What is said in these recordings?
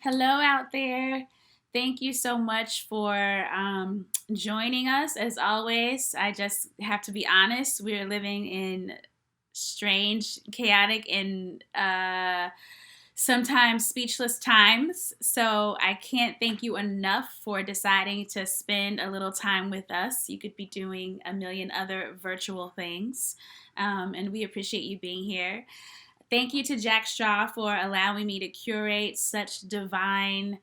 Hello out there. Thank you so much for joining us. As always, I just have to be honest. We're living in strange, chaotic, and sometimes speechless times. So I can't thank you enough for deciding to spend a little time with us. You could be doing a million other virtual things. And we appreciate you being here. Thank you to Jack Straw for allowing me to curate such divine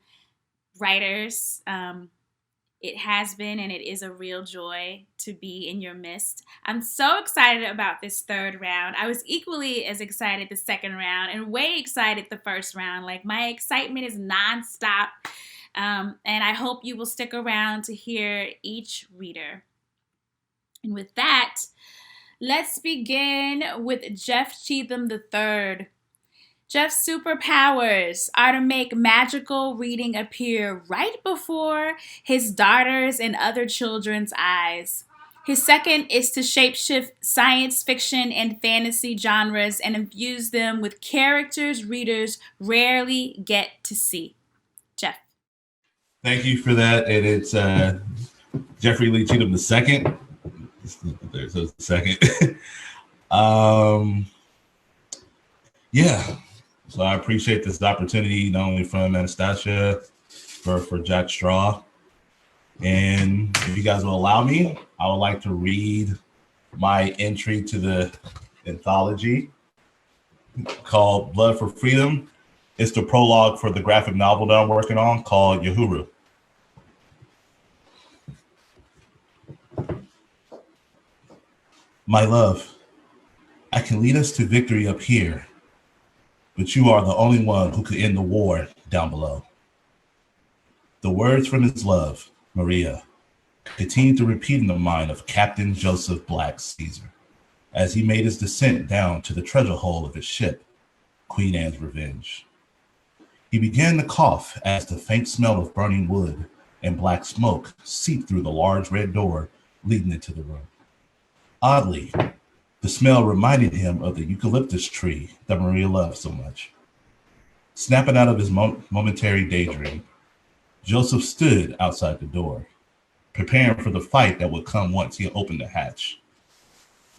writers. It has been and it is a real joy to be in your midst. I'm so excited about this third round. I was equally as excited the second round and way excited the first round. Like my excitement is nonstop. And I hope you will stick around to hear each reader. And with that, let's begin with Jeff Cheatham III. Jeff's superpowers are to make magical reading appear right before his daughter's and other children's eyes. His second is to shapeshift science fiction and fantasy genres and infuse them with characters readers rarely get to see. Jeff. Thank you for that. And it's Jeffrey Lee Cheatham II. There's a second. Yeah. So I appreciate this opportunity, not only from Anastacia, for Jack Straw. And if you guys will allow me, I would like to read my entry to the anthology called Blood for Freedom. It's the prologue for the graphic novel that I'm working on called Yahuru. My love, I can lead us to victory up here, but you are the only one who could end the war down below. The words from his love, Maria, continued to repeat in the mind of Captain Joseph Black Caesar as he made his descent down to the treasure hole of his ship, Queen Anne's Revenge. He began to cough as the faint smell of burning wood and black smoke seeped through the large red door leading into the room. Oddly, the smell reminded him of the eucalyptus tree that Maria loved so much. Snapping out of his momentary daydream, Joseph stood outside the door, preparing for the fight that would come once he opened the hatch.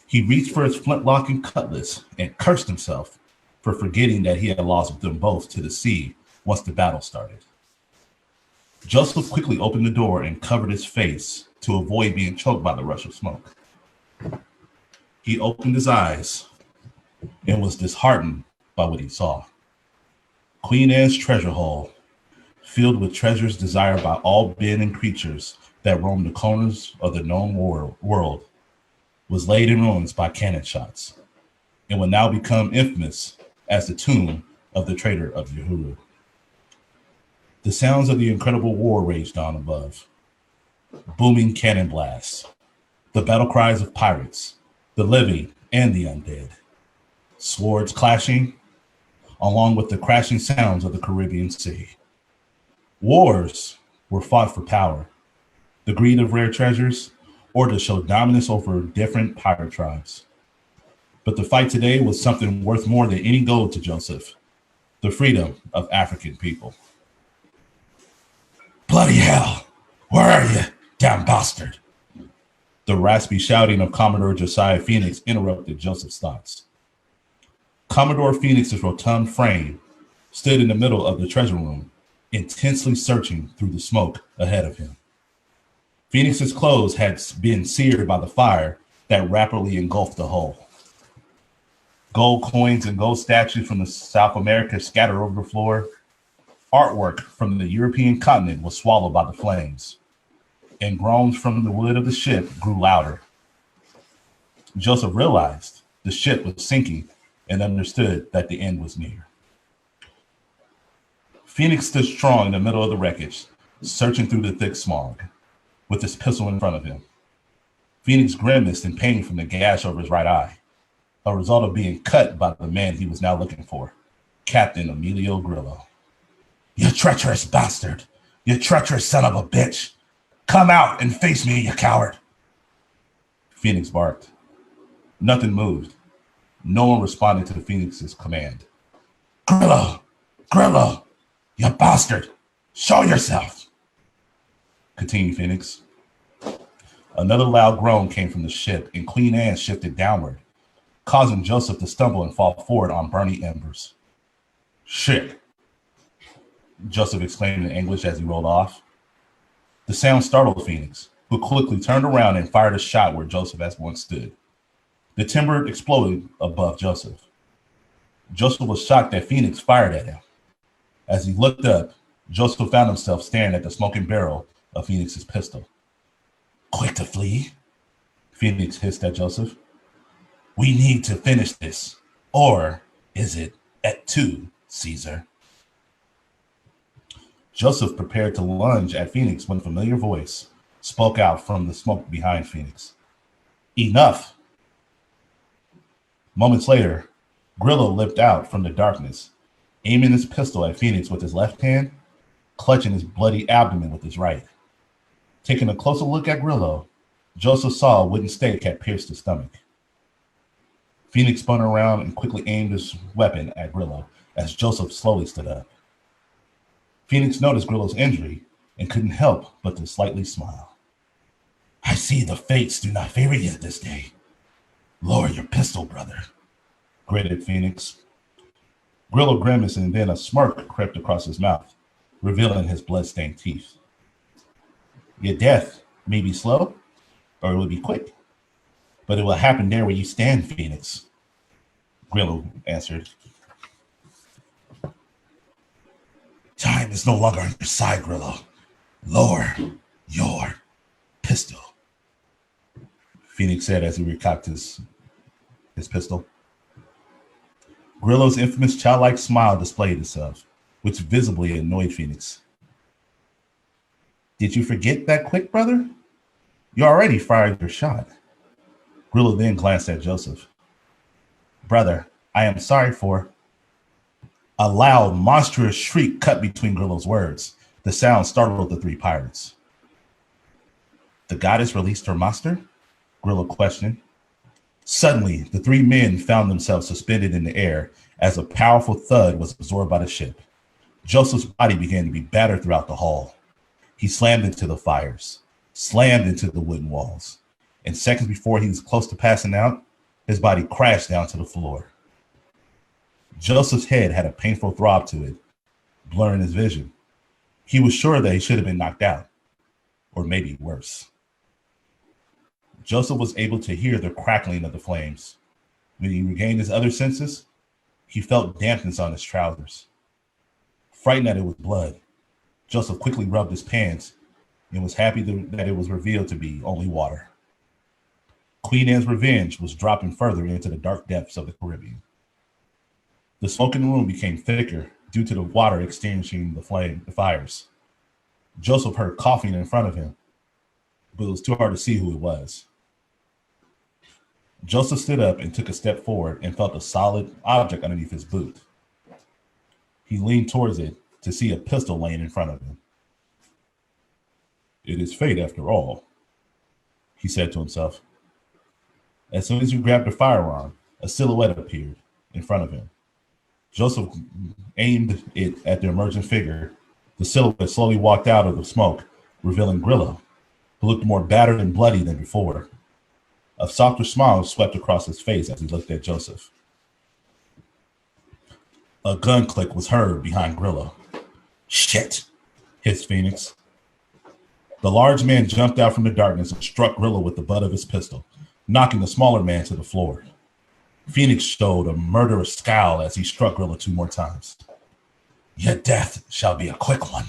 He reached for his flintlock and cutlass and cursed himself for forgetting that he had lost them both to the sea once the battle started. Joseph quickly opened the door and covered his face to avoid being choked by the rush of smoke. He opened his eyes and was disheartened by what he saw. Queen Anne's treasure hole, filled with treasures desired by all men and creatures that roamed the corners of the known world, was laid in ruins by cannon shots and would now become infamous as the tomb of the traitor of Yahuru. The sounds of the incredible war raged on above. Booming cannon blasts, the battle cries of pirates, the living and the undead, swords clashing, along with the crashing sounds of the Caribbean Sea. Wars were fought for power, the greed of rare treasures, or to show dominance over different pirate tribes. But the fight today was something worth more than any gold to Joseph: the freedom of African people. Bloody hell! Where are you, damn bastard? The raspy shouting of Commodore Josiah Phoenix interrupted Joseph's thoughts. Commodore Phoenix's rotund frame stood in the middle of the treasure room, intensely searching through the smoke ahead of him. Phoenix's clothes had been seared by the fire that rapidly engulfed the hole. Gold coins and gold statues from South America scattered over the floor. Artwork from the European continent was swallowed by the flames, and groans from the wood of the ship grew louder. Joseph realized the ship was sinking and understood that the end was near. Phoenix stood strong in the middle of the wreckage, searching through the thick smog, with his pistol in front of him. Phoenix grimaced in pain from the gash over his right eye, a result of being cut by the man he was now looking for, Captain Emilio Grillo. You treacherous bastard! You treacherous son of a bitch! Come out and face me, you coward! Phoenix barked. Nothing moved. No one responded to Phoenix's command. Grillo! Grillo! You bastard! Show yourself! Continued Phoenix. Another loud groan came from the ship, and Queen Anne shifted downward, causing Joseph to stumble and fall forward on burning embers. Shit! Joseph exclaimed in English as he rolled off. The sound startled Phoenix, who quickly turned around and fired a shot where Joseph had once stood. The timber exploded above Joseph. Joseph was shocked that Phoenix fired at him. As he looked up, Joseph found himself staring at the smoking barrel of Phoenix's pistol. Quick to flee, Phoenix hissed at Joseph. We need to finish this. Or is it at 2, Caesar? Joseph prepared to lunge at Phoenix when a familiar voice spoke out from the smoke behind Phoenix. Enough! Moments later, Grillo leapt out from the darkness, aiming his pistol at Phoenix with his left hand, clutching his bloody abdomen with his right. Taking a closer look at Grillo, Joseph saw a wooden stake had pierced his stomach. Phoenix spun around and quickly aimed his weapon at Grillo as Joseph slowly stood up. Phoenix noticed Grillo's injury and couldn't help but to slightly smile. I see the fates do not favor you this day. Lower your pistol, brother, gritted Phoenix. Grillo grimaced and then a smirk crept across his mouth, revealing his blood-stained teeth. Your death may be slow, or it will be quick, but it will happen there where you stand, Phoenix, Grillo answered. Time is no longer on your side, Grillo. Lower your pistol, Phoenix said as he recocked his pistol. Grillo's infamous childlike smile displayed itself, which visibly annoyed Phoenix. Did you forget that quick, brother? You already fired your shot. Grillo then glanced at Joseph. Brother, I am sorry for... A loud, monstrous shriek cut between Grillo's words. The sound startled the three pirates. The goddess released her master? Grillo questioned. Suddenly, the three men found themselves suspended in the air as a powerful thud was absorbed by the ship. Joseph's body began to be battered throughout the hull. He slammed into the fires, slammed into the wooden walls, and seconds before he was close to passing out, his body crashed down to the floor. Joseph's head had a painful throb to it, blurring his vision. He was sure that he should have been knocked out, or maybe worse. Joseph was able to hear the crackling of the flames. When he regained his other senses, he felt dampness on his trousers. Frightened that it was blood, Joseph quickly rubbed his pants and was happy that it was revealed to be only water. Queen Anne's revenge was dropping further into the dark depths of the Caribbean. The smoke in the room became thicker due to the water extinguishing the fires. Joseph heard coughing in front of him, but it was too hard to see who it was. Joseph stood up and took a step forward and felt a solid object underneath his boot. He leaned towards it to see a pistol laying in front of him. It is fate after all, he said to himself. As soon as he grabbed the firearm, a silhouette appeared in front of him. Joseph aimed it at the emerging figure. The silhouette slowly walked out of the smoke, revealing Grillo, who looked more battered and bloody than before. A softer smile swept across his face as he looked at Joseph. A gun click was heard behind Grillo. Shit, hissed Phoenix. The large man jumped out from the darkness and struck Grillo with the butt of his pistol, knocking the smaller man to the floor. Phoenix showed a murderous scowl as he struck Grillo 2 more times. Your death shall be a quick one,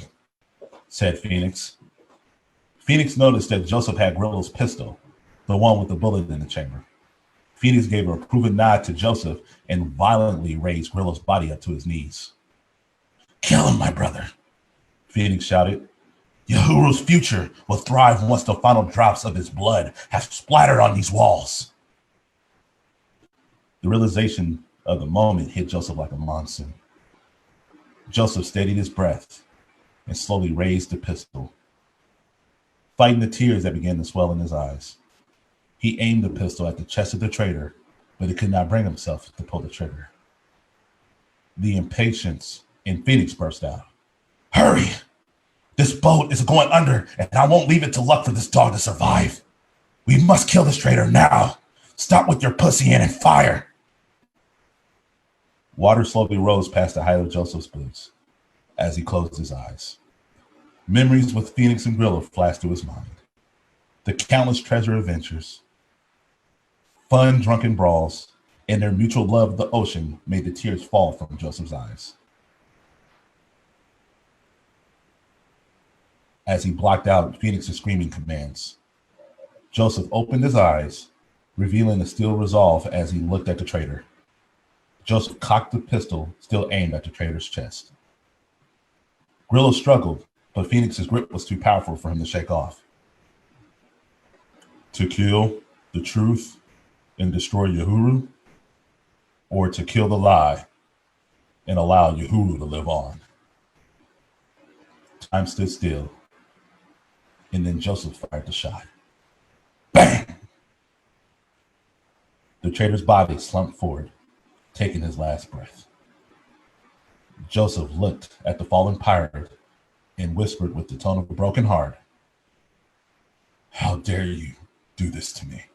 said Phoenix. Phoenix noticed that Joseph had Grillo's pistol, the one with the bullet in the chamber. Phoenix gave a approving nod to Joseph and violently raised Grillo's body up to his knees. Kill him, my brother, Phoenix shouted. Yahuru's future will thrive once the final drops of his blood have splattered on these walls. The realization of the moment hit Joseph like a monsoon. Joseph steadied his breath and slowly raised the pistol, fighting the tears that began to swell in his eyes. He aimed the pistol at the chest of the traitor, but he could not bring himself to pull the trigger. The impatience in Phoenix burst out. Hurry! This boat is going under, and I won't leave it to luck for this dog to survive. We must kill this traitor now. Stop with your pussy in and fire. Water slowly rose past the height of Joseph's boots as he closed his eyes. Memories with Phoenix and Grillo flashed through his mind. The countless treasure adventures, fun drunken brawls, and their mutual love of the ocean made the tears fall from Joseph's eyes. As he blocked out Phoenix's screaming commands, Joseph opened his eyes, revealing a steel resolve as he looked at the traitor. Joseph cocked the pistol, still aimed at the traitor's chest. Grillo struggled, but Phoenix's grip was too powerful for him to shake off. To kill the truth and destroy Uhuru, or to kill the lie and allow Uhuru to live on? Time stood still, and then Joseph fired the shot. Bang! The traitor's body slumped forward, taking his last breath. Joseph looked at the fallen pirate and whispered with the tone of a broken heart, "How dare you do this to me?"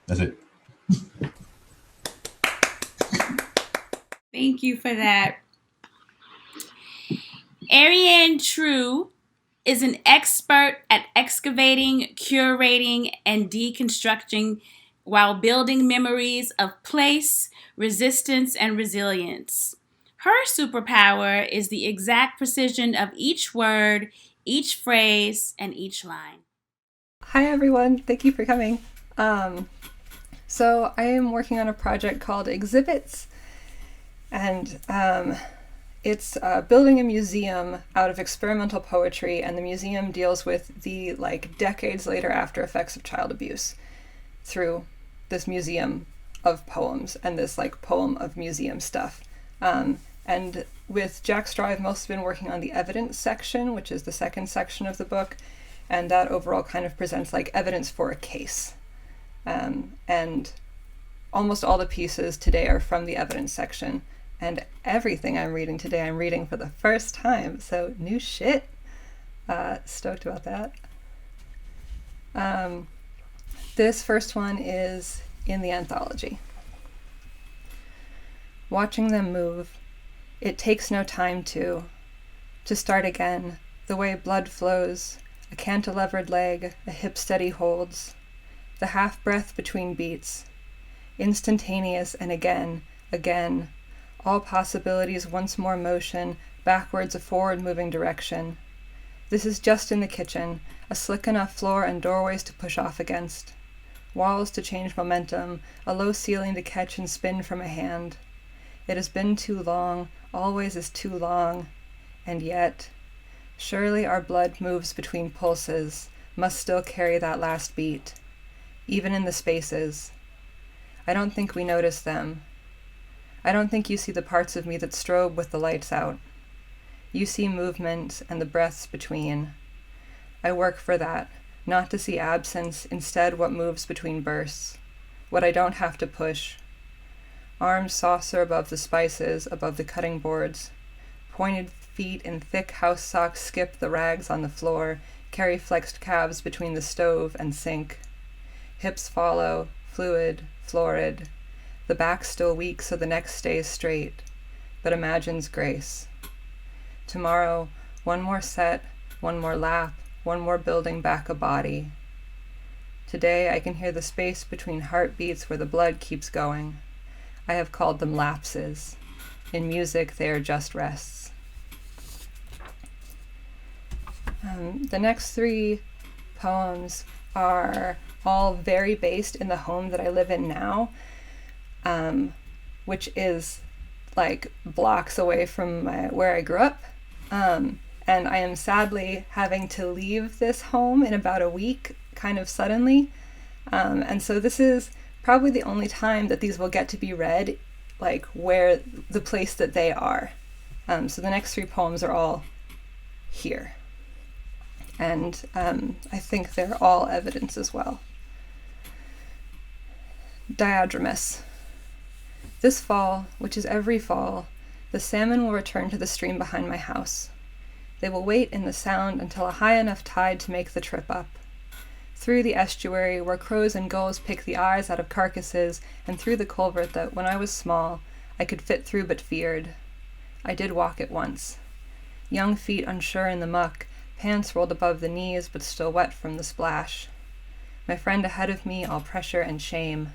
That's it. Thank you for that. Arianne True is an expert at excavating, curating, and deconstructing while building memories of place, resistance, and resilience. Her superpower is the exact precision of each word, each phrase, and each line. Hi everyone, thank you for coming. So I am working on a project called Exhibits, and it's building a museum out of experimental poetry, and the museum deals with the decades later after effects of child abuse through this museum of poems and this poem of museum stuff. And with Jack Straw, I've mostly been working on the evidence section, which is the second section of the book, and that overall kind of presents evidence for a case. And almost all the pieces today are from the evidence section, and everything I'm reading today I'm reading for the first time, so new shit. Stoked about that. This first one is in the anthology. Watching them move, it takes no time to start again, the way blood flows, a cantilevered leg, a hip steady holds, the half breath between beats, instantaneous and again, all possibilities once more motion, backwards a forward moving direction. This is just in the kitchen, a slick enough floor and doorways to push off against, walls to change momentum, a low ceiling to catch and spin from a hand. It has been too long, always is too long, and yet, surely our blood moves between pulses, must still carry that last beat, even in the spaces. I don't think we notice them. I don't think you see the parts of me that strobe with the lights out. You see movement and the breaths between. I work for that, not to see absence, instead what moves between bursts, what I don't have to push. Arms saucer above the spices, above the cutting boards. Pointed feet in thick house socks skip the rags on the floor, carry flexed calves between the stove and sink. Hips follow, fluid, florid. The back still weak so the neck stays straight, but imagines grace. Tomorrow, one more set, one more lap, one more building back a body. Today I can hear the space between heartbeats where the blood keeps going. I have called them lapses. In music, they are just rests. The next three poems are all very based in the home that I live in now, which is blocks away from where I grew up. And I am sadly having to leave this home in about a week, kind of suddenly. And so this is probably the only time that these will get to be read, where the place that they are. So the next three poems are all here. And I think they're all evidence as well. Diadremus. This fall, which is every fall, The salmon will return to the stream behind my house. They will wait in the sound until a high enough tide to make the trip up. Through the estuary where crows and gulls pick the eyes out of carcasses, and through the culvert that, when I was small, I could fit through but feared. I did walk it once. Young feet unsure in the muck, pants rolled above the knees but still wet from the splash. My friend ahead of me all pressure and shame.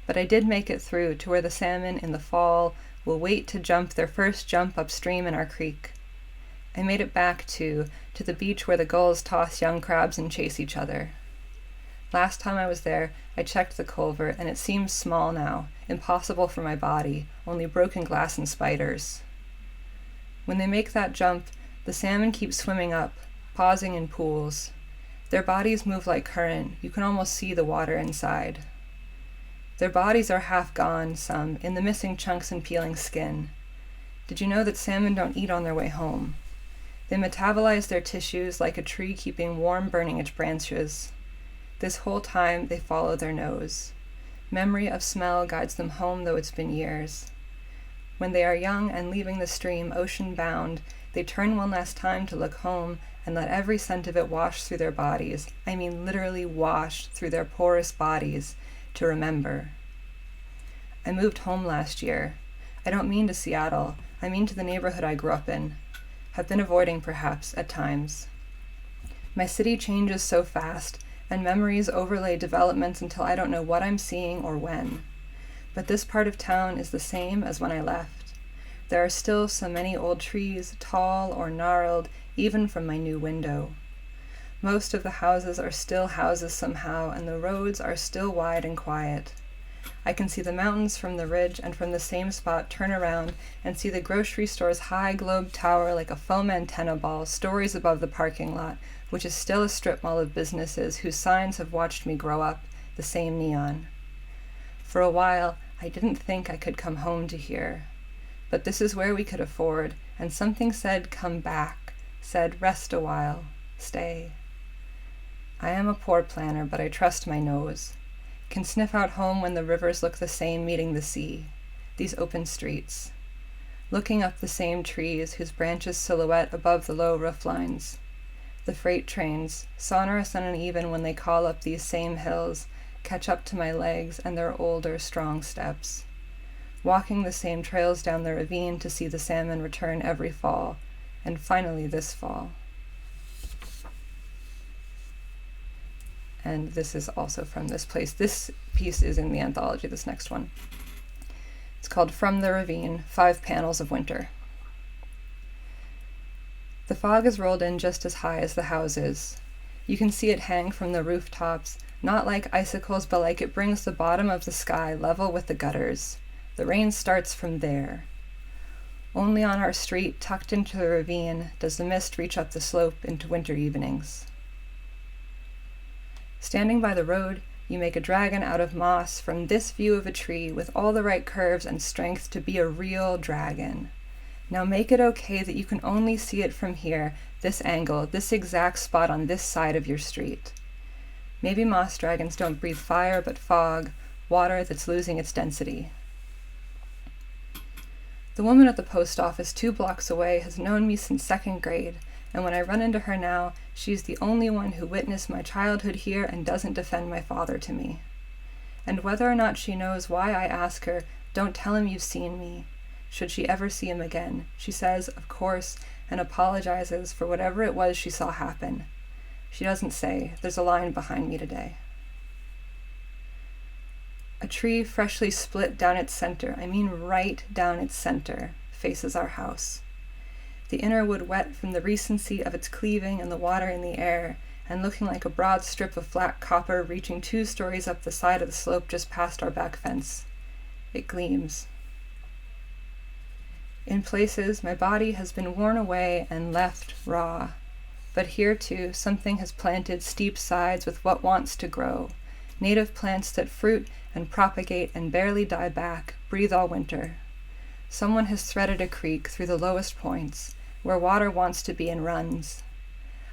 But I did make it through to where the salmon in the fall will wait to jump their first jump upstream in our creek. I made it back, too, to the beach where the gulls toss young crabs and chase each other. Last time I was there, I checked the culvert, and it seems small now, impossible for my body, only broken glass and spiders. When they make that jump, the salmon keep swimming up, pausing in pools. Their bodies move like current, you can almost see the water inside. Their bodies are half gone, some, in the missing chunks and peeling skin. Did you know that salmon don't eat on their way home? They metabolize their tissues like a tree keeping warm, burning its branches. This whole time they follow their nose. Memory of smell guides them home, though it's been years. When they are young and leaving the stream ocean-bound, they turn one last time to look home and let every scent of it wash through their bodies, I mean literally wash through their porous bodies, to remember. I moved home last year. I don't mean to Seattle, I mean to the neighborhood I grew up in. Have been avoiding, perhaps, at times. My city changes so fast, and memories overlay developments until I don't know what I'm seeing or when. But this part of town is the same as when I left. There are still so many old trees, tall or gnarled, even from my new window. Most of the houses are still houses somehow, and the roads are still wide and quiet. I can see the mountains from the ridge, and from the same spot turn around and see the grocery store's high globe tower like a foam antenna ball stories above the parking lot, which is still a strip mall of businesses whose signs have watched me grow up, the same neon. For a while, I didn't think I could come home to here. But this is where we could afford, and something said come back, said rest a while, stay. I am a poor planner, but I trust my nose. Can sniff out home when the rivers look the same meeting the sea, these open streets. Looking up the same trees whose branches silhouette above the low roof lines. The freight trains, sonorous and uneven when they call up these same hills, catch up to my legs and their older, strong steps. Walking the same trails down the ravine to see the salmon return every fall, and finally this fall. And this is also from this place. This piece is in the anthology, this next one. It's called From the Ravine, 5 Panels of Winter. The fog is rolled in just as high as the house is. You can see it hang from the rooftops, not like icicles, but like it brings the bottom of the sky level with the gutters. The rain starts from there. Only on our street, tucked into the ravine, does the mist reach up the slope into winter evenings. Standing by the road, you make a dragon out of moss from this view of a tree with all the right curves and strength to be a real dragon. Now make it okay that you can only see it from here, this angle, this exact spot on this side of your street. Maybe moss dragons don't breathe fire but fog, water that's losing its density. The woman at the post office 2 blocks away has known me since 2nd grade, and when I run into her now, she's the only one who witnessed my childhood here and doesn't defend my father to me. And whether or not she knows why I ask her, don't tell him you've seen me. Should she ever see him again, she says, of course, and apologizes for whatever it was she saw happen. She doesn't say, there's a line behind me today. A tree freshly split down its center, I mean right down its center, faces our house. The inner wood wet from the recency of its cleaving and the water in the air, and looking like a broad strip of flat copper reaching 2 stories up the side of the slope just past our back fence. It gleams. In places, my body has been worn away and left raw. But here, too, something has planted steep sides with what wants to grow. Native plants that fruit and propagate and barely die back, breathe all winter. Someone has threaded a creek through the lowest points, where water wants to be and runs.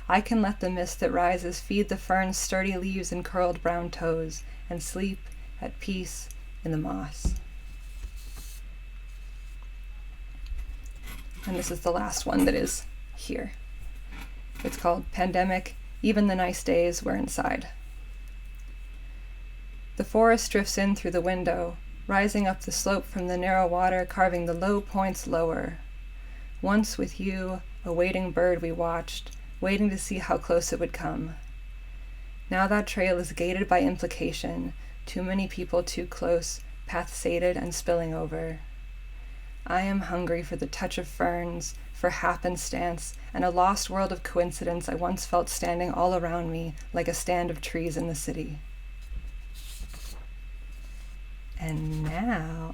I can let the mist that rises feed the fern's sturdy leaves and curled brown toes, and sleep at peace in the moss. and this is the last one that is here. It's called Pandemic, Even the Nice Days Were Inside. The forest drifts in through the window, rising up the slope from the narrow water, carving the low points lower. Once with you, a waiting bird we watched, waiting to see how close it would come. Now that trail is gated by implication, too many people too close, path sated and spilling over. I am hungry for the touch of ferns, for happenstance, and a lost world of coincidence I once felt standing all around me like a stand of trees in the city. And now,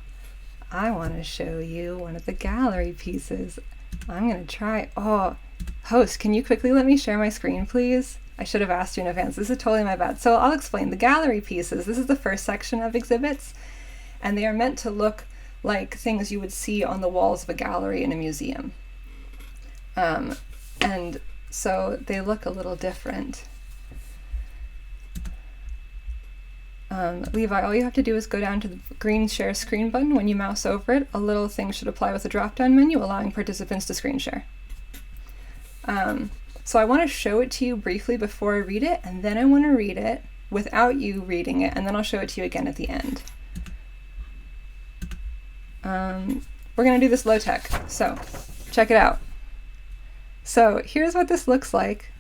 I want to show you one of the gallery pieces. I'm going to try... Oh, host, can you quickly let me share my screen, please? I should have asked you in advance. This is totally my bad. So I'll explain. The gallery pieces, this is the first section of exhibits, and they are meant to look like things you would see on the walls of a gallery in a museum. And so they look a little different. Levi, all you have to do is go down to the green share screen button. When you mouse over it, a little thing should apply with the drop-down menu, allowing participants to screen share. So I want to show it to you briefly before I read it, and then I want to read it without you reading it, and then I'll show it to you again at the end. We're going to do this low tech, so check it out. So here's what this looks like,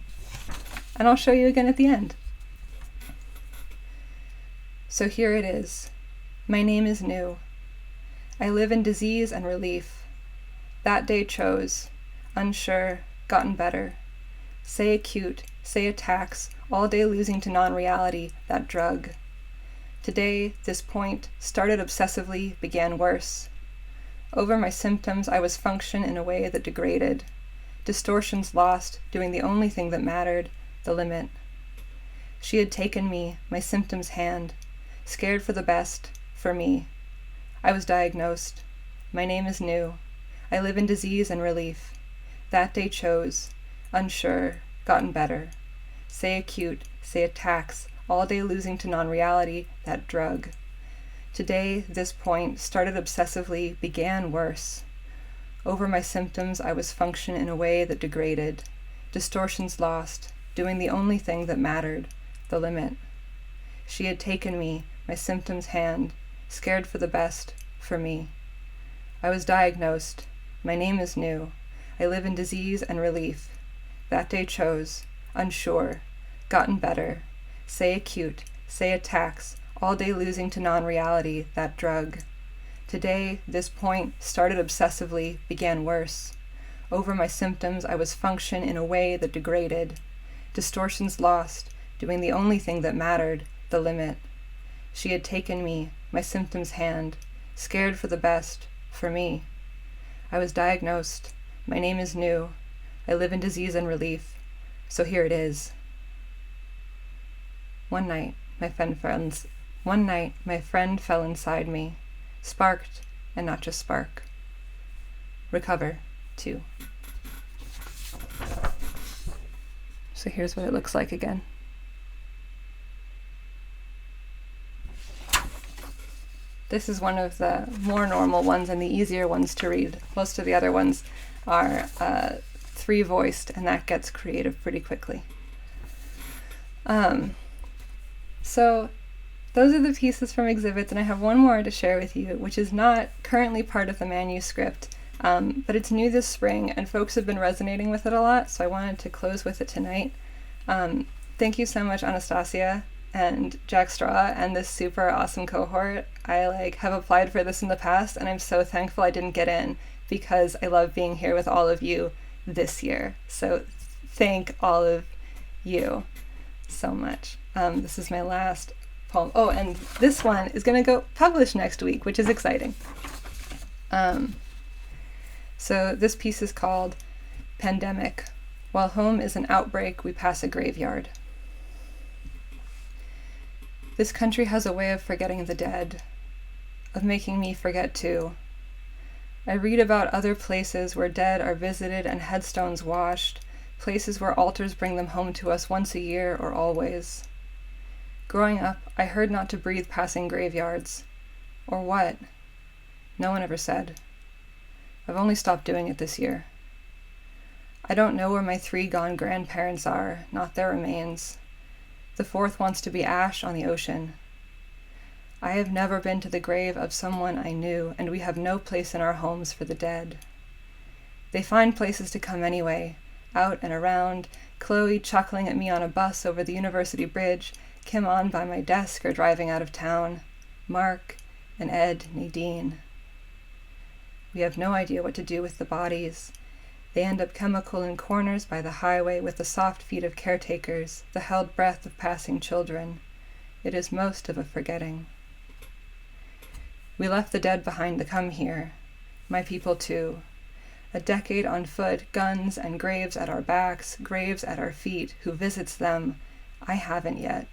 and I'll show you again at the end. So here it is. My name is New. I live in disease and relief. That day chose, unsure, gotten better. Say acute, say attacks, all day losing to non-reality, that drug. Today, this point, started obsessively, began worse. Over my symptoms, I was function in a way that degraded. Distortions lost, doing the only thing that mattered, the limit. She had taken me, my symptoms hand, scared for the best, for me. I was diagnosed. My name is New. I live in disease and relief. That day chose, unsure, gotten better. Say acute, say attacks, all day losing to non-reality, that drug. Today, this point, started obsessively, began worse. Over my symptoms, I was function in a way that degraded. Distortions lost, doing the only thing that mattered, the limit. She had taken me, my symptoms hand, scared for the best, for me. I was diagnosed. My name is New. I live in disease and relief. That day chose, unsure, gotten better. Say acute, say attacks, all day losing to non-reality, that drug. Today, this point, started obsessively, began worse. Over my symptoms, I was function in a way that degraded. Distortions lost, doing the only thing that mattered, the limit. She had taken me, my symptoms hand, scared for the best, for me. I was diagnosed. My name is New. I live in disease and relief. So here it is. One night, my friend fell inside me, sparked, and not just spark. Recover, 2. So here's what it looks like again. This is one of the more normal ones and the easier ones to read. Most of the other ones are 3-voiced, and that gets creative pretty quickly. So those are the pieces from exhibits, and I have one more to share with you, which is not currently part of the manuscript, but it's new this spring, and folks have been resonating with it a lot, so I wanted to close with it tonight. Thank you so much, Anastacia and Jack Straw and this super awesome cohort. I have applied for this in the past, and I'm so thankful I didn't get in, because I love being here with all of you this year. So thank all of you so much. This is my last poem. Oh, and this one is going to go published next week, which is exciting. So this piece is called Pandemic. While home is an outbreak, we pass a graveyard. This country has a way of forgetting the dead, of making me forget too. I read about other places where dead are visited and headstones washed, places where altars bring them home to us once a year or always. Growing up, I heard not to breathe passing graveyards. Or what? No one ever said. I've only stopped doing it this year. I don't know where my 3 gone grandparents are, not their remains. The 4th wants to be ash on the ocean. I have never been to the grave of someone I knew, and we have no place in our homes for the dead. They find places to come anyway, out and around, Chloe chuckling at me on a bus over the university bridge, Kim on by my desk or driving out of town, Mark and Ed, Nadine. We have no idea what to do with the bodies. They end up chemical in corners by the highway with the soft feet of caretakers, the held breath of passing children. It is most of a forgetting. We left the dead behind to come here. My people too. A decade on foot, guns and graves at our backs, graves at our feet. Who visits them? I haven't yet.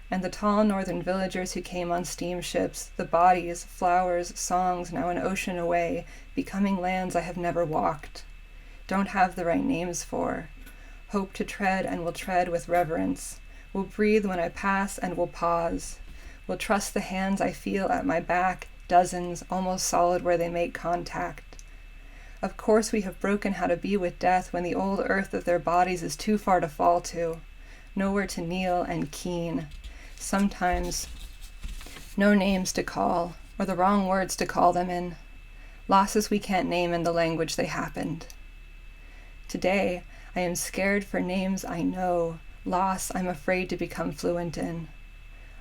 And the tall northern villagers who came on steamships, the bodies, flowers, songs now an ocean away, becoming lands I have never walked. Don't have the right names for. Hope to tread and will tread with reverence. Will breathe when I pass and will pause. Will trust the hands I feel at my back, dozens, almost solid where they make contact. Of course we have broken how to be with death when the old earth of their bodies is too far to fall to. Nowhere to kneel and keen. Sometimes no names to call, or the wrong words to call them in. Losses we can't name in the language they happened. Today, I am scared for names I know, loss I'm afraid to become fluent in.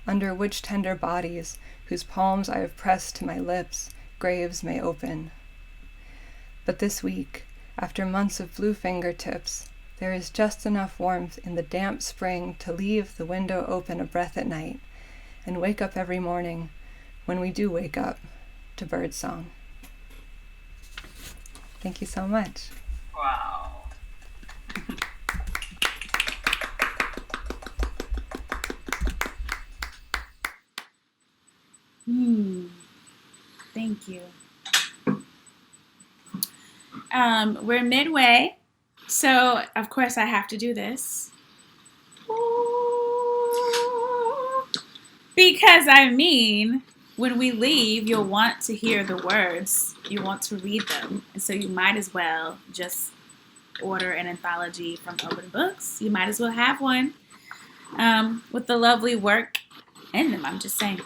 Under which tender bodies, whose palms I have pressed to my lips, graves may open. But this week, after months of blue fingertips, there is just enough warmth in the damp spring to leave the window open a breath at night and wake up every morning, when we do wake up, to birdsong. Thank you so much. Wow. Thank you. We're midway, so of course I have to do this. Because when we leave, you'll want to hear the words. You want to read them. And so you might as well just order an anthology from Open Books. You might as well have one with the lovely work in them, I'm just saying.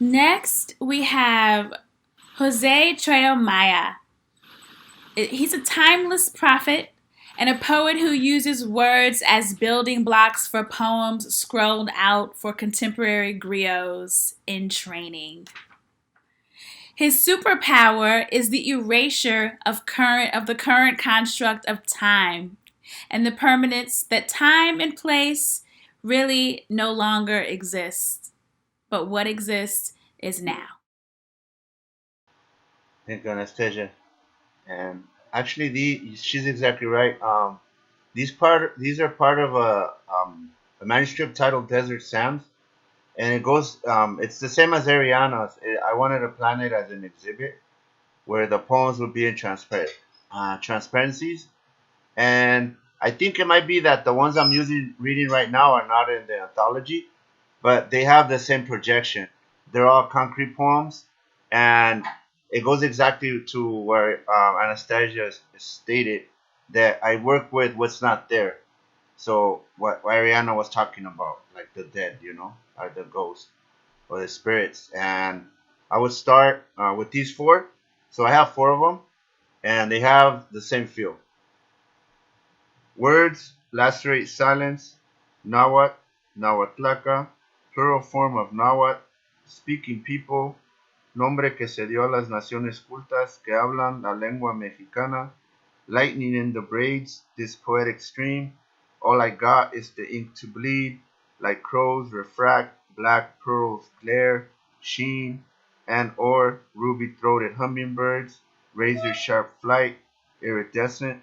Next, we have Jose Trejo-Maya. He's a timeless prophet and a poet who uses words as building blocks for poems scrolled out for contemporary griots in training. His superpower is the erasure of the current construct of time and the permanence that time and place really no longer exist. But what exists is now. Thank you, Anastasia. And actually, she's exactly right. These are part of a manuscript titled Desert Sands, and it goes. It's the same as Arianna's. I wanted to plan it as an exhibit where the poems would be in transparencies, and I think it might be that the ones I'm reading right now are not in the anthology, but they have the same projection. They're all concrete poems, and it goes exactly to where Anastasia stated that I work with what's not there. So what Arianna was talking about, like the dead, or the ghosts or the spirits, and I would start with these 4. So I have 4 of them, and they have the same feel. Words lacerate silence. Nahuatl, Nahuatlaca, plural form of Nahuatl, speaking people, nombre que se dio a las naciones cultas que hablan la lengua mexicana, lightning in the braids, this poetic stream, all I got is the ink to bleed, like crows refract, black pearls glare, sheen, and or ruby-throated hummingbirds, razor-sharp flight, iridescent,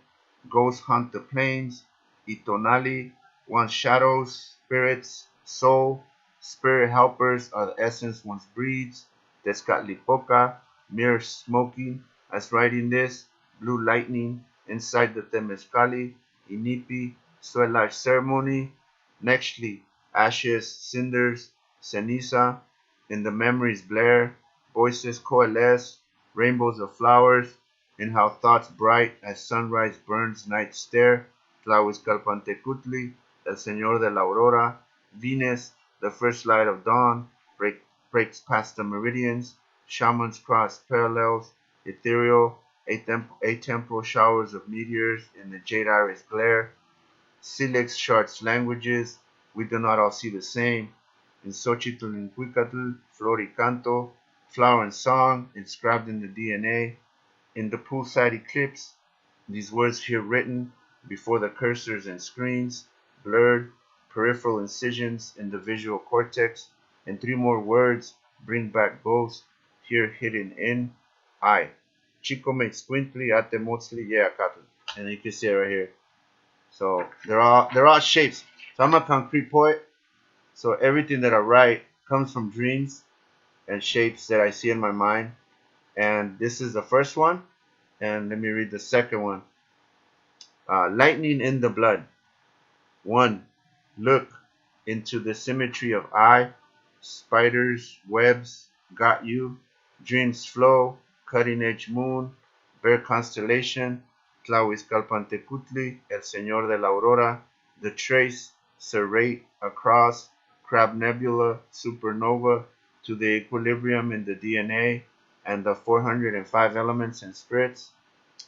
ghosts hunt the plains, itonali, one's shadows, spirits, soul, spirit helpers are the essence one's breeds, Tezcatlipoca, mirror smoking, as writing this, blue lightning, inside the Temescali, Inipi, Suelach ceremony, nextly, ashes, cinders, ceniza, in the memories blare, voices coalesce, rainbows of flowers, and how thoughts bright as sunrise burns night stare, Tlahuizcalpantecutli, el Señor de la Aurora, Venus, the first light of dawn, breaks past the meridians, shamans cross parallels, ethereal, atemporal showers of meteors in the jade iris glare, Silex charts languages, we do not all see the same. In Xochitl and Huicatl, flor y canto, flower and song, inscribed in the DNA. In the poolside eclipse, these words here written before the cursors and screens, blurred, peripheral incisions in the visual cortex, and three more words bring back ghosts, here hidden in I. Chico makes squintly ate motzli yeacatl. And you can see it right here. So they're all shapes. So I'm a concrete poet. So everything that I write comes from dreams and shapes that I see in my mind. And this is the first one. And let me read the second one. Lightning in the blood. 1. Look into the symmetry of I. Spiders, webs, got you. Dreams flow. Cutting edge moon. Bear constellation. Tlahuizcalpantecutli, el Señor de la Aurora, the trace, serrate, across, crab nebula, supernova, to the equilibrium in the DNA, and the 405 elements and spirits,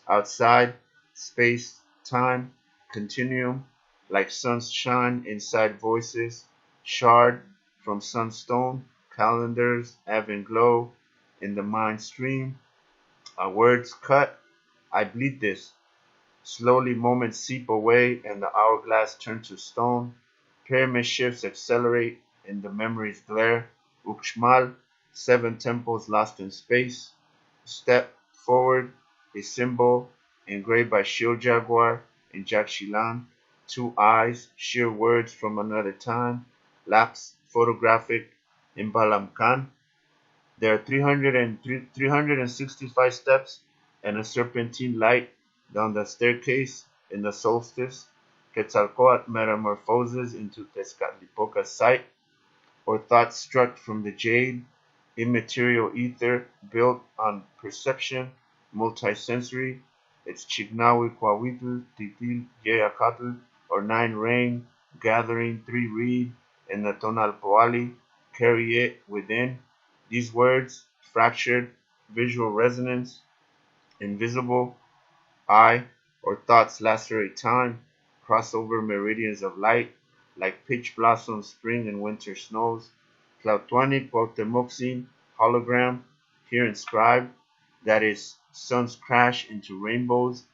outside, space, time, continuum, like sunshine inside voices, shard from sunstone, calendars, ebb and glow, in the mind stream, words cut, I bleed this. Slowly moments seep away and the hourglass turns to stone. Pyramid shifts accelerate in the memory's glare. Uxmal, 7 temples lost in space. Step forward, a symbol engraved by Shio Jaguar in Jagshilan. 2 eyes, sheer words from another time. Lapse, photographic in Balamkan. There are 365 steps and a serpentine light down the staircase in the solstice. Quetzalcoatl metamorphoses into Tezcatlipoca's sight, or thoughts struck from the jade, immaterial ether built on perception, multisensory. It's Chignahui Coahuitl, Titil, Yeacatl, or 9 rain, gathering 3 reed in the Tonalpoali, carry it within. These words, fractured, visual resonance, invisible, I, or thoughts lacerate time, cross over meridians of light, like pitch blossom spring and winter snows. Tlautuani Cuauhtemoc hologram, here inscribed, that is, suns crash into rainbows.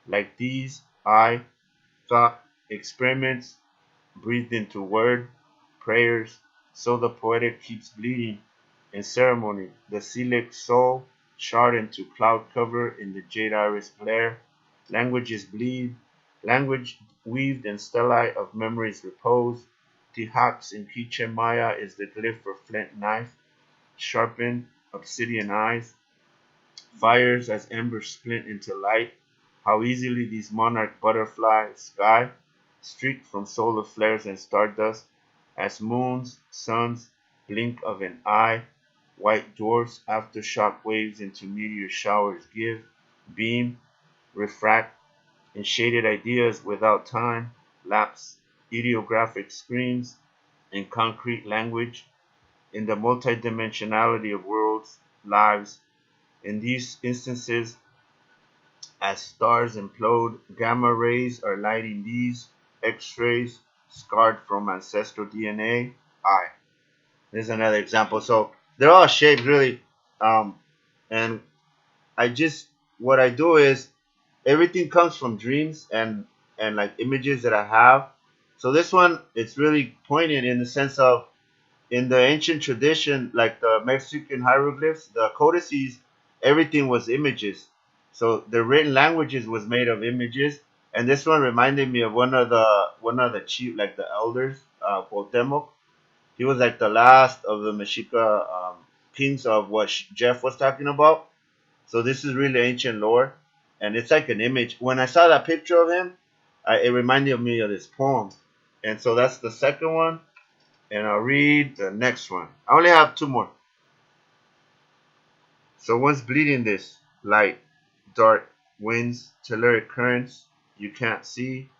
Like these, I, thought, experiments, breathed into word, prayers, so the poetic keeps bleeding. In ceremony, the Silic soul, shard into cloud cover in the jade iris glare. Languages bleed, language weaved in stellae of memory's repose. Tihax in Quiche-Maya is the glyph for flint knife, sharpened obsidian eyes. Fires as embers splint into light. How easily these monarch butterfly sky, streaked from solar flares and stardust, as moons, suns, blink of an eye. White dwarfs aftershock waves into meteor showers give, beam, refract, in shaded ideas without time, lapse, ideographic screens, in concrete language, in the multidimensionality of worlds, lives. In these instances, as stars implode, gamma rays are lighting these, X-rays, scarred from ancestral DNA, I. There's another example. So they're all shaped really. And what I do is everything comes from dreams and like images that I have. So this one, it's really poignant in the sense of in the ancient tradition, like the Mexican hieroglyphs, the codices, everything was images. So the written languages was made of images. And this one reminded me of one of the chief, like the elders, Cuauhtemoc. He was like the last of the Mexica kings of what Jeff was talking about. So this is really ancient lore, and it's like an image. When I saw that picture of him, it reminded me of this poem. And so that's the second one, and I'll read the next one. I only have 2 more. So what's bleeding this? Light, dark, winds, telluric currents you can't see,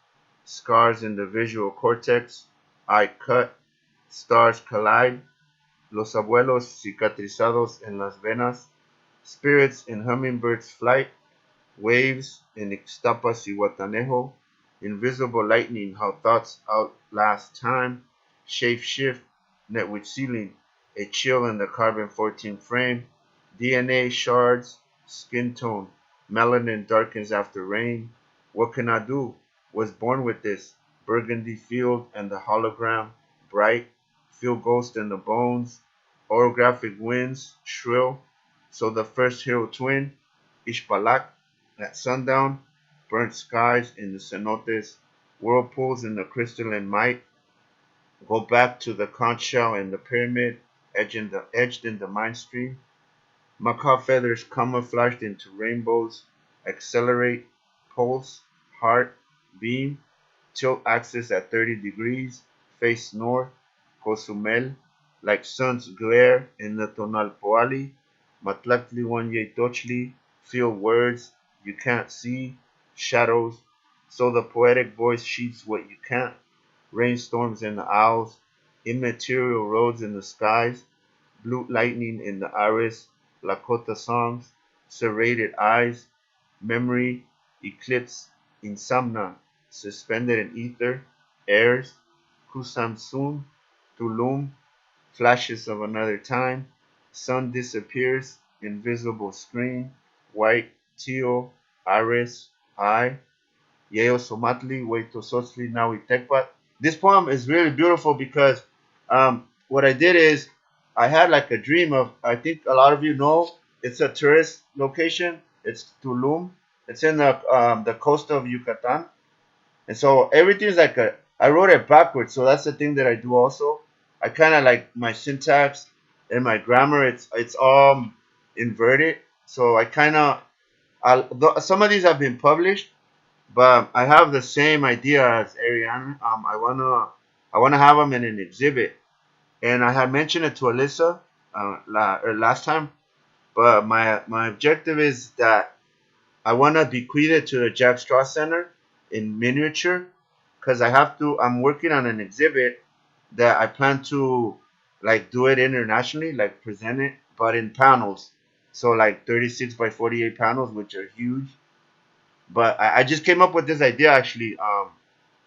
scars in the visual cortex, eye cut, stars collide, los abuelos cicatrizados en las venas, spirits in hummingbird's flight, waves in Ixtapas y Guatanejo, invisible lightning, how thoughts outlast time, shape shift, net with ceiling, a chill in the carbon 14 frame, DNA shards, skin tone, melanin darkens after rain. What can I do? Was born with this, burgundy field and the hologram, bright, feel ghost in the bones, orographic winds, shrill, so the first hero twin, Ishpalak, at sundown, burnt skies in the cenotes, whirlpools in the crystalline might, go back to the conch shell and the pyramid, edged in the mind stream, macaw feathers camouflaged into rainbows, accelerate, pulse, heart, beam, tilt axis at 30 degrees, face north, Cozumel, like sun's glare in the Tonalpoali, Matlatli Wanye Tochli, feel words you can't see, shadows, so the poetic voice sheets what you can't, rainstorms in the owls, immaterial roads in the skies, blue lightning in the iris, Lakota songs, serrated eyes, memory, eclipse, insomnia, suspended in ether, airs, Kusamsun, Tulum, flashes of another time, sun disappears, invisible screen, white, teal, iris, eye, Yeo Somatli, Weitososli, Nawi Tekpat. This poem is really beautiful because what I did is I had like a dream of, I think a lot of you know, it's a tourist location. It's Tulum. It's in the coast of Yucatan. And so everything's like I wrote it backwards. So that's the thing that I do also. I kind of like my syntax and my grammar, it's all inverted. So I kind of, some of these have been published, but I have the same idea as Arianne. I wanna have them in an exhibit, and I had mentioned it to Alyssa last time. But my objective is that I wanna bequeath it to the Jack Straw Center in miniature, because I'm working on an exhibit that I plan to like do it internationally, like present it, but in panels. So like 36 by 48 panels, which are huge. But I just came up with this idea actually a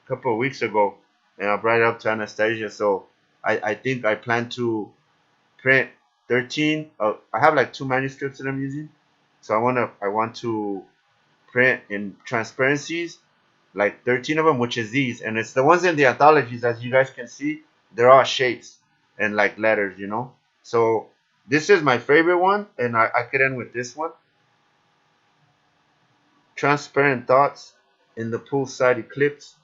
couple of weeks ago, and I brought it up to Anastasia. So I think I plan to print 13. I have like 2 manuscripts that I'm using, so I want to print in transparencies like 13 of them, which is these, and it's the ones in the anthologies. As you guys can see, they're all shapes and like letters, you know. So this is my favorite one, and I could end with this one. Transparent thoughts in the poolside eclipse.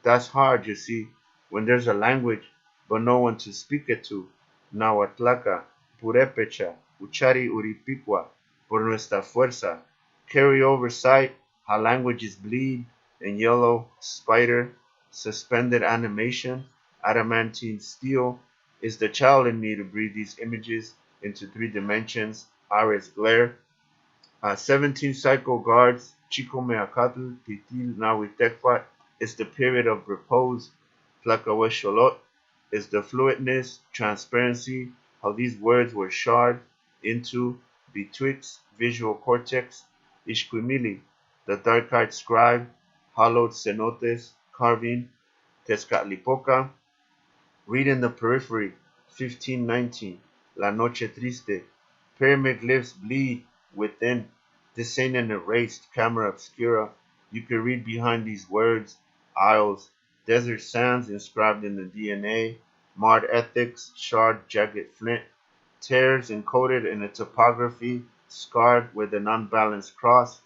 That's hard, you see, when there's a language but no one to speak it to. Nahuatlaca, Purépecha, Uchari Uripicua, por nuestra fuerza. Carry over sight, how languages bleed, in yellow, spider, suspended animation, adamantine steel. Is the child in me to breathe these images into 3 dimensions, iris glare. 17 cycle guards, Chico Meacatl, Titil Nahuitecpat, is the period of repose. Tlacawesholot is the fluidness, transparency, how these words were shard into, betwixt, visual cortex. Ishquimili, the dark-eyed scribe, hollowed cenotes, carving. Tezcatlipoca, read in the periphery, 1519, La Noche Triste, pyramid glyphs bleed within. This ain't an erased camera obscura. You can read behind these words, aisles, desert sands inscribed in the DNA, marred ethics, shard jagged flint, tears encoded in a topography, scarred with an unbalanced cross,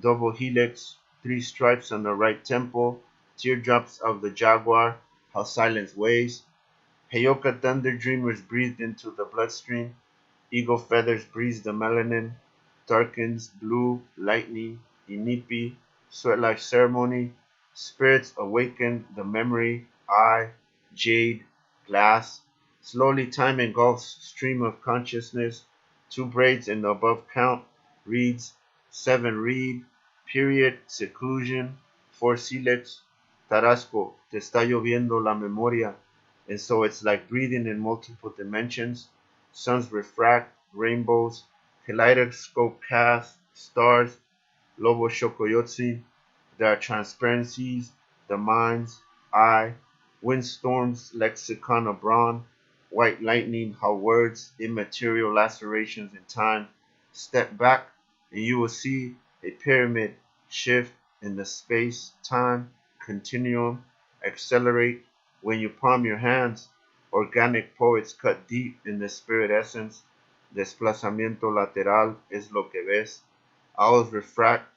double helix, 3 stripes on the right temple, teardrops of the jaguar, how silence weighs. Heyoka thunder dreamers breathed into the bloodstream, eagle feathers breeze the melanin, darkens blue, lightning, inipi, sweat like ceremony, spirits awaken the memory, eye, jade, glass, slowly time engulfs stream of consciousness, 2 braids in the above count reads 7 read, period, seclusion, 4 silex, Tarasco, te está lloviendo la memoria. And so it's like breathing in multiple dimensions. Suns refract, rainbows, kaleidoscope cast, stars, Lobo Shokoyotsi. There are transparencies, the mind's eye, windstorms, lexicon of brawn, white lightning, how words, immaterial lacerations in time. Step back and you will see a pyramid shift in the space-time continuum, accelerate when you palm your hands. Organic poets cut deep in the spirit essence. Desplazamiento lateral es lo que ves. Owls refract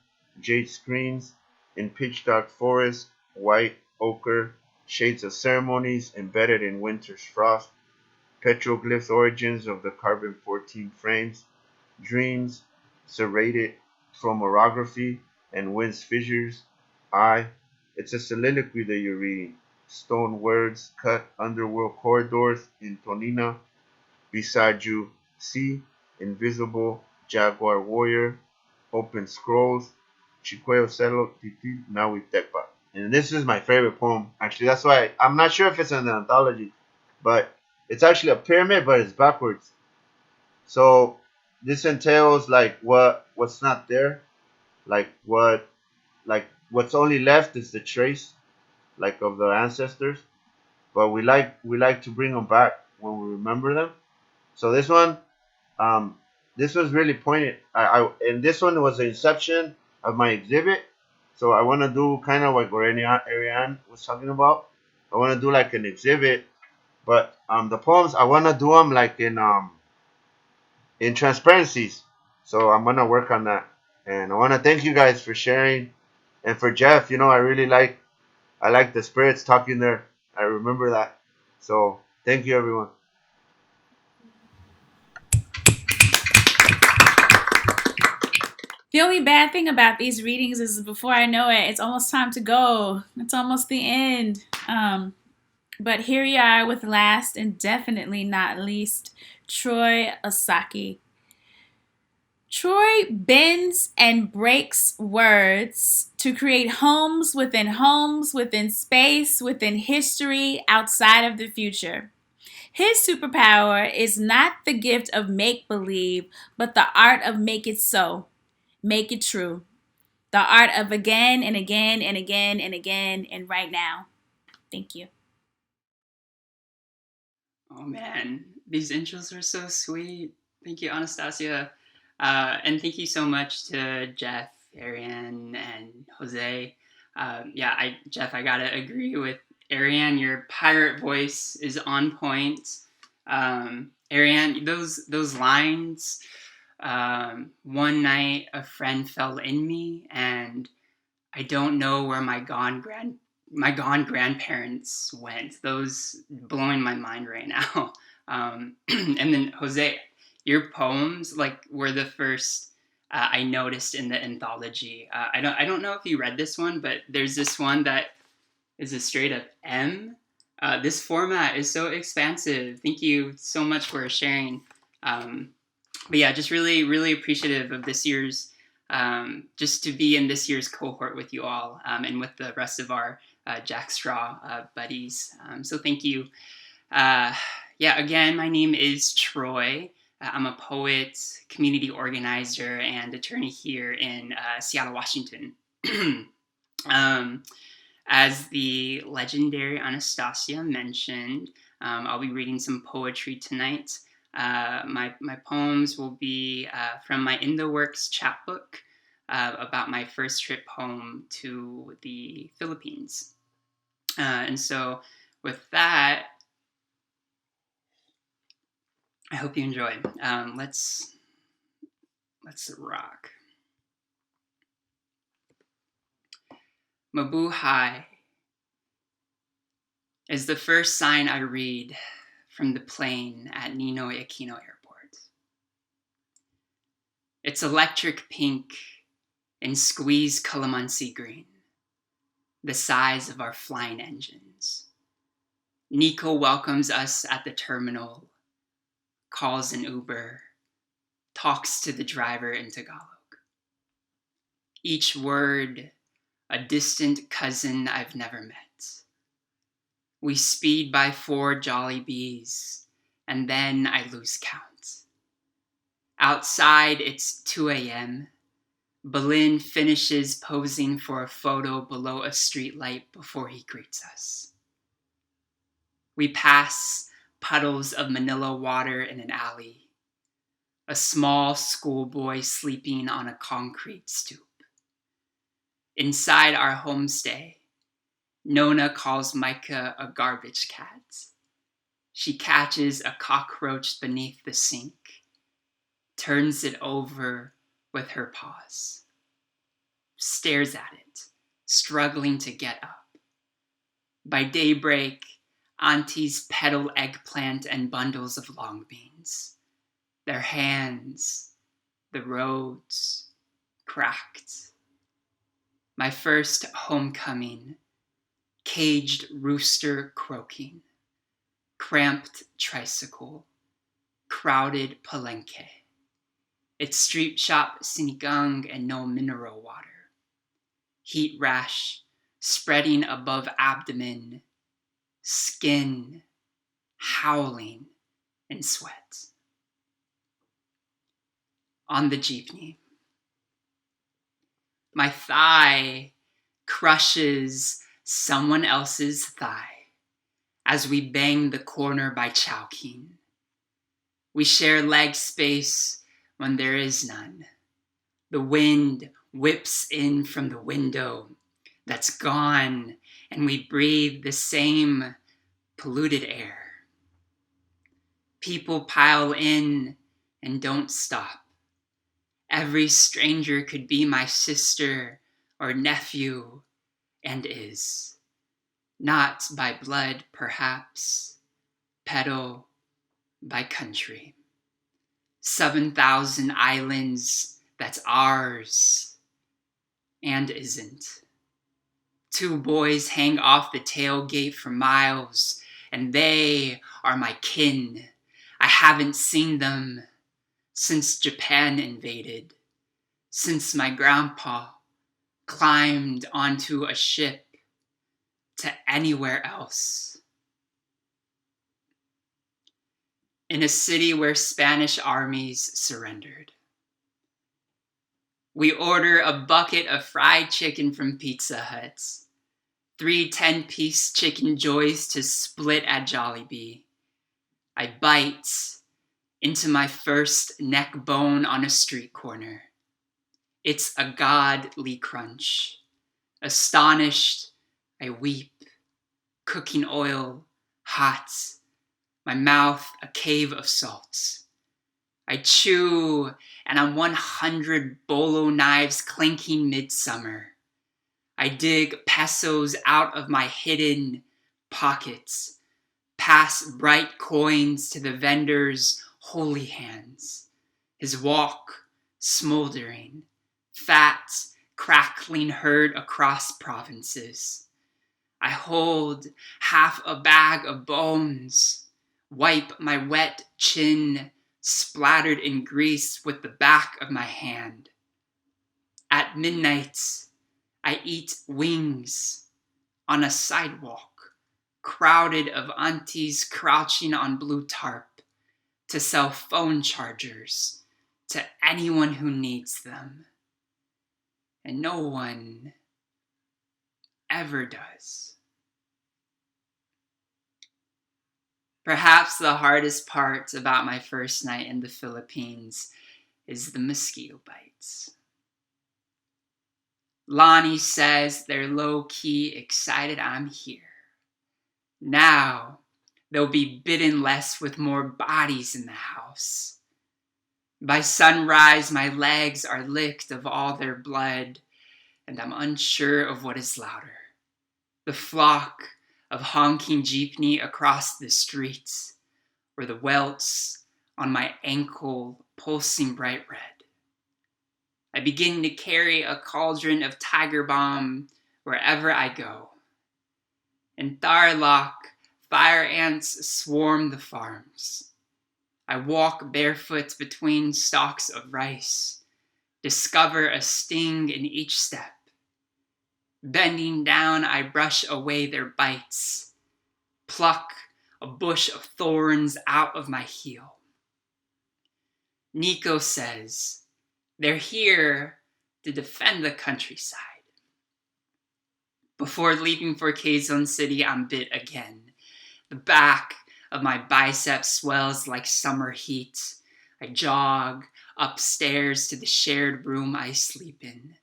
jade screens in pitch dark forest, white, ochre, shades of ceremonies embedded in winter's frost, petroglyphs origins of the carbon 14 frames, dreams serrated from orography and wind's fissures. It's a soliloquy that you're reading. Stone words cut underworld corridors in Tonina. Beside you, see, invisible jaguar warrior, open scrolls, Chiqueo Celo Titi Nawitepa. And this is my favorite poem. Actually, that's why I'm not sure if it's in the anthology, but it's actually a pyramid, but it's backwards. So this entails like what's not there, like what's only left is the trace, like of the ancestors. But we like to bring them back when we remember them. So this was really pointed. And this one was the inception of my exhibit. So I want to do kind of like what Arianne was talking about. I want to do like an exhibit, but the poems I want to do them like in transparencies. So I'm gonna work on that. And I want to thank you guys for sharing, and for Jeff. I like the spirits talking there. I remember that. So thank you, everyone. The only bad thing about these readings is before I know it, it's almost time to go. It's almost the end. But here you are with last and definitely not least, Troy Osaki. Troy bends and breaks words to create homes, within space, within history, outside of the future. His superpower is not the gift of make-believe, but the art of make it so. Make it true. The art of again and again and again and again and right now. Thank you. Oh man, these intros are so sweet. Thank you, Anastasia. And thank you so much to Jeff, Arianne, and Jose. Jeff, I gotta agree with Arianne. Your pirate voice is on point. Arianne, those lines. One night, a friend fell in me, and I don't know where my gone grandparents went. Those blowing my mind right now. And then Jose, your poems were the first I noticed in the anthology. I don't know if you read this one, but there's this one that is a straight up M. This format is so expansive. Thank you so much for sharing. But yeah, just really, really appreciative of this year's, just to be in this year's cohort with you all, and with the rest of our Jack Straw buddies. So thank you. Again, my name is Troy. I'm a poet, community organizer, and attorney here in Seattle, Washington. As the legendary Anastasia mentioned, I'll be reading some poetry tonight. My poems will be from my In the Works chapbook about my first trip home to the Philippines. And so with that, I hope you enjoy. Let's rock. Mabuhay is the first sign I read from the plane at Ninoy Aquino Airport. It's electric pink and squeezed calamansi green, the size of our flying engines. Nico welcomes us at the terminal, calls an Uber, talks to the driver in Tagalog. Each word, a distant cousin I've never met. We speed by 4 Jollibees, and then I lose count. Outside, it's 2 a.m. Belin finishes posing for a photo below a streetlight before he greets us. We pass puddles of Manila water in an alley. A small schoolboy sleeping on a concrete stoop. Inside our homestay, Nona calls Micah a garbage cat. She catches a cockroach beneath the sink, turns it over with her paws, stares at it, struggling to get up. By daybreak, aunties peddle eggplant and bundles of long beans. Their hands, the roads, cracked. My first homecoming, caged rooster croaking, cramped tricycle, crowded palenque. It's street shop sinigang and no mineral water. Heat rash spreading above abdomen, skin howling in sweat. On the jeepney, my thigh crushes someone else's thigh as we bang the corner by Chowking. We share leg space when there is none. The wind whips in from the window that's gone, and we breathe the same polluted air. People pile in and don't stop. Every stranger could be my sister or nephew, and is. Not by blood, perhaps, pedo by country. 7,000 islands, that's ours, and isn't. 2 boys hang off the tailgate for miles, and they are my kin. I haven't seen them since Japan invaded, since my grandpa climbed onto a ship to anywhere else. In a city where Spanish armies surrendered. We order a bucket of fried chicken from Pizza Hut, 3 10-piece chicken joys to split at Jollibee. I bite into my first neck bone on a street corner. It's a godly crunch. Astonished, I weep. Cooking oil, hot. My mouth a cave of salt. I chew, and on 100 bolo knives clinking midsummer. I dig pesos out of my hidden pockets, pass bright coins to the vendor's holy hands. His walk smoldering, fat, crackling herd across provinces. I hold half a bag of bones, wipe my wet chin splattered in grease with the back of my hand. At midnight, I eat wings on a sidewalk, crowded of aunties crouching on blue tarp to sell phone chargers to anyone who needs them. And no one ever does. Perhaps the hardest part about my first night in the Philippines is the mosquito bites. Lonnie says they're low-key excited I'm here. Now they'll be bitten less with more bodies in the house. By sunrise, my legs are licked of all their blood, and I'm unsure of what is louder. The flock of honking jeepney across the streets, or the welts on my ankle pulsing bright red. I begin to carry a cauldron of tiger balm wherever I go. In Tarlac, fire ants swarm the farms. I walk barefoot between stalks of rice, discover a sting in each step. Bending down, I brush away their bites, pluck a bush of thorns out of my heel. Nico says, they're here to defend the countryside. Before leaving for Quezon City, I'm bit again. The back of my biceps swells like summer heat. I jog upstairs to the shared room I sleep in.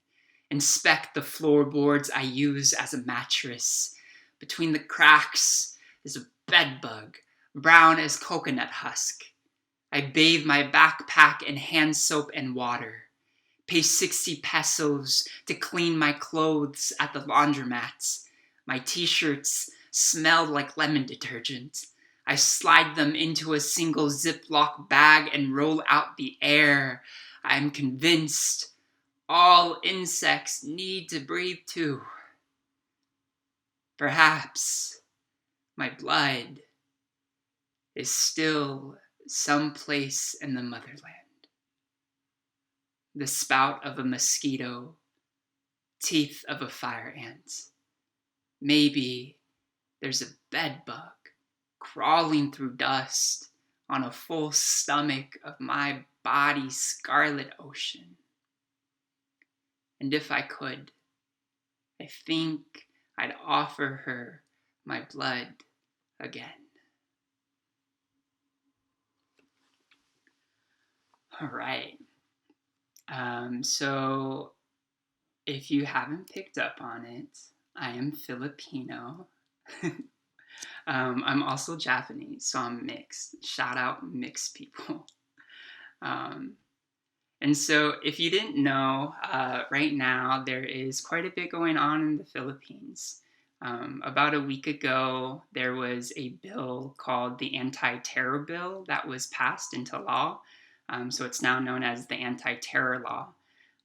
Inspect the floorboards I use as a mattress. Between the cracks is a bedbug, brown as coconut husk. I bathe my backpack in hand soap and water. Pay 60 pesos to clean my clothes at the laundromat. My t-shirts smell like lemon detergent. I slide them into a single Ziploc bag and roll out the air. I am convinced all insects need to breathe too. Perhaps my blood is still someplace in the motherland. The spout of a mosquito, teeth of a fire ant. Maybe there's a bedbug crawling through dust on a full stomach of my body's scarlet ocean. And if I could, I think I'd offer her my blood again. All right. So if you haven't picked up on it, I am Filipino. I'm also Japanese, so I'm mixed. Shout out mixed people. And so if you didn't know, right now there is quite a bit going on in the Philippines. About a week ago, there was a bill called the Anti-Terror Bill that was passed into law. So it's now known as the Anti-Terror Law.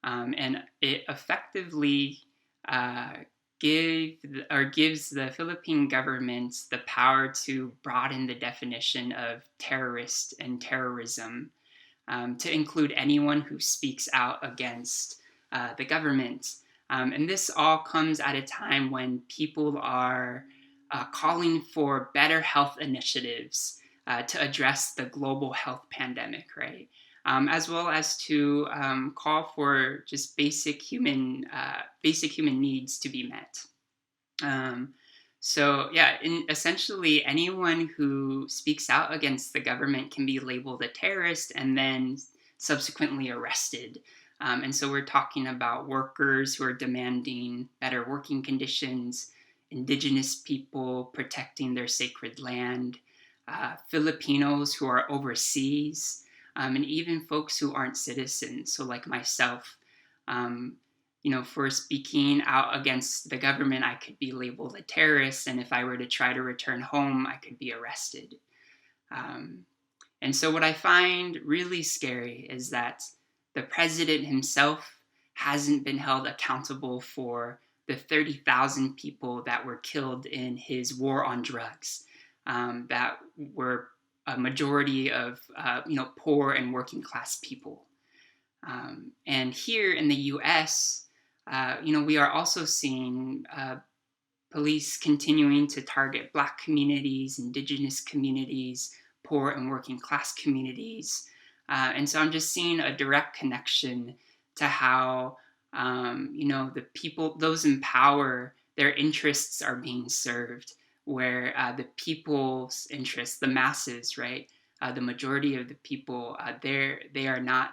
And it effectively gives the Philippine government the power to broaden the definition of terrorist and terrorism to include anyone who speaks out against the government. And this all comes at a time when people are calling for better health initiatives to address the global health pandemic, right? As well as to call for just basic human needs to be met. Essentially anyone who speaks out against the government can be labeled a terrorist and then subsequently arrested. And so we're talking about workers who are demanding better working conditions, indigenous people protecting their sacred land, Filipinos who are overseas, and even folks who aren't citizens, so like myself. For speaking out against the government, I could be labeled a terrorist, and if I were to try to return home, I could be arrested. And so what I find really scary is that the president himself hasn't been held accountable for the 30,000 people that were killed in his war on drugs, that were a majority of poor and working class people. And here in the U.S., we are also seeing police continuing to target Black communities, indigenous communities, poor and working class communities. And so I'm just seeing a direct connection to how, the people, those in power, their interests are being served, where the people's interests, the masses, right? The majority of the people, they are not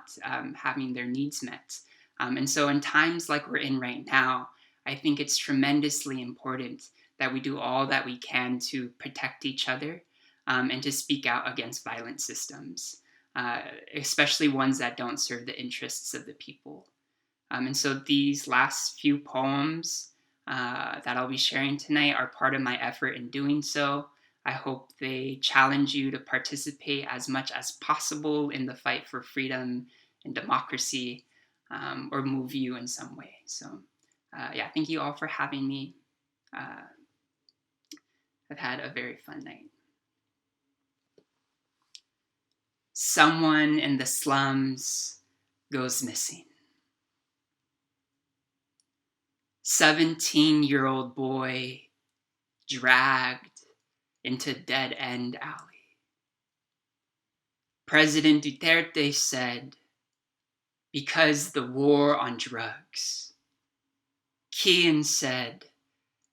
having their needs met. And so in times like we're in right now, I think it's tremendously important that we do all that we can to protect each other and to speak out against violent systems, especially ones that don't serve the interests of the people. And so these last few poems that I'll be sharing tonight are part of my effort in doing so. I hope they challenge you to participate as much as possible in the fight for freedom and democracy, or move you in some way. So, thank you all for having me. I've had a very fun night. Someone in the slums goes missing. 17-year-old boy dragged into dead-end alley. President Duterte said, because the war on drugs. Kian said,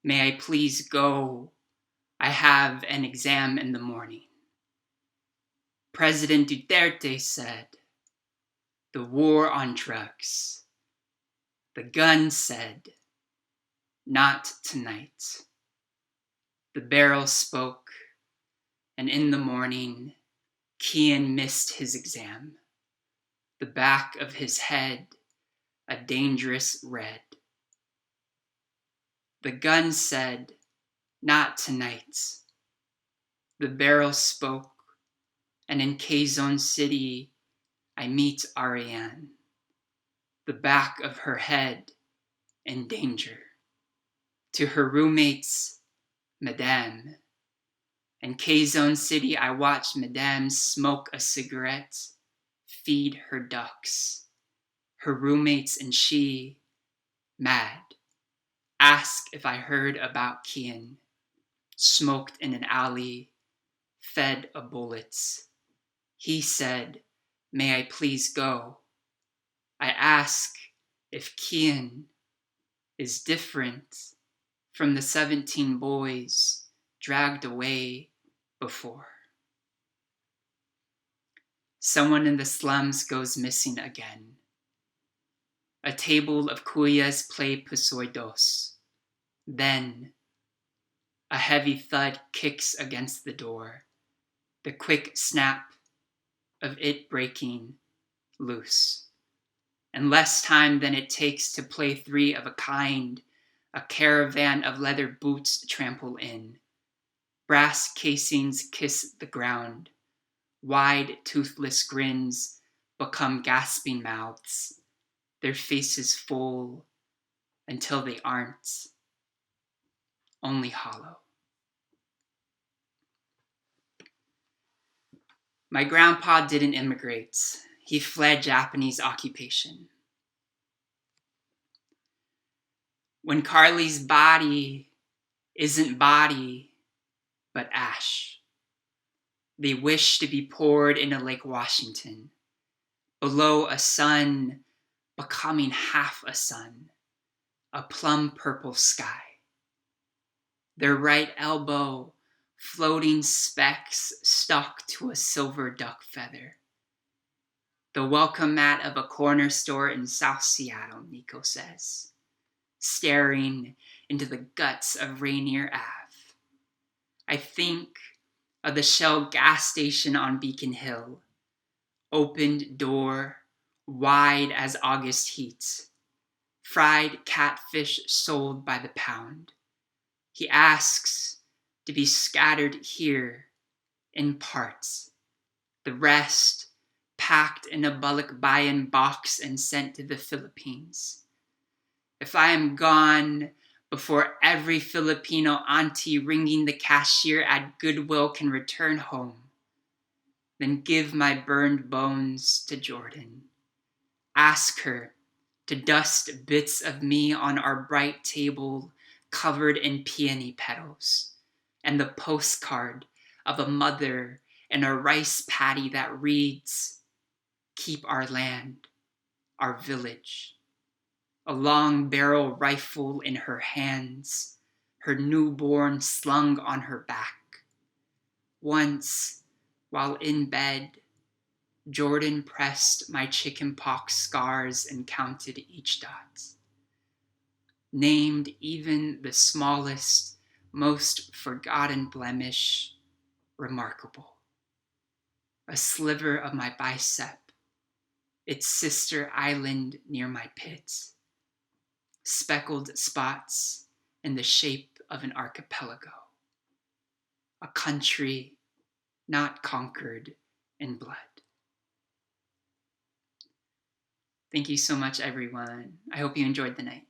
may I please go? I have an exam in the morning. President Duterte said, the war on drugs. The gun said, not tonight. The barrel spoke, and in the morning, Kian missed his exam. The back of his head, a dangerous red. The gun said, not tonight. The barrel spoke, and in Quezon City, I meet Arianne. The back of her head in danger. To her roommates, Madame. In Quezon City, I watch Madame smoke a cigarette, feed her ducks. Her roommates and she, mad, ask if I heard about Kian, smoked in an alley, fed a bullets. He said, may I please go? I ask if Kian is different from the 17 boys dragged away before. Someone in the slums goes missing again. A table of cuyas play Pusoy Dos. Then, a heavy thud kicks against the door, the quick snap of it breaking loose. In less time than it takes to play three of a kind, a caravan of leather boots trample in. Brass casings kiss the ground. Wide, toothless grins become gasping mouths, their faces full until they aren't, only hollow. My grandpa didn't immigrate. He fled Japanese occupation. When Carly's body isn't body, but ash, they wish to be poured into Lake Washington, below a sun becoming half a sun, a plum purple sky. Their right elbow, floating specks stuck to a silver duck feather. The welcome mat of a corner store in South Seattle, Nico says, staring into the guts of Rainier Ave. I think of the Shell gas station on Beacon Hill, opened door, wide as August heat, fried catfish sold by the pound. He asks to be scattered here in parts, the rest packed in a Balikbayan box and sent to the Philippines. If I am gone before every Filipino auntie ringing the cashier at Goodwill can return home, then give my burned bones to Jordan. Ask her to dust bits of me on our bright table covered in peony petals, and the postcard of a mother in a rice paddy that reads, keep our land, our village. A long barrel rifle in her hands, her newborn slung on her back. Once, while in bed, Jordan pressed my chickenpox scars and counted each dot. Named even the smallest, most forgotten blemish remarkable. A sliver of my bicep, its sister island near my pit. Speckled spots in the shape of an archipelago. A country not conquered in blood. Thank you so much, everyone. I hope you enjoyed the night.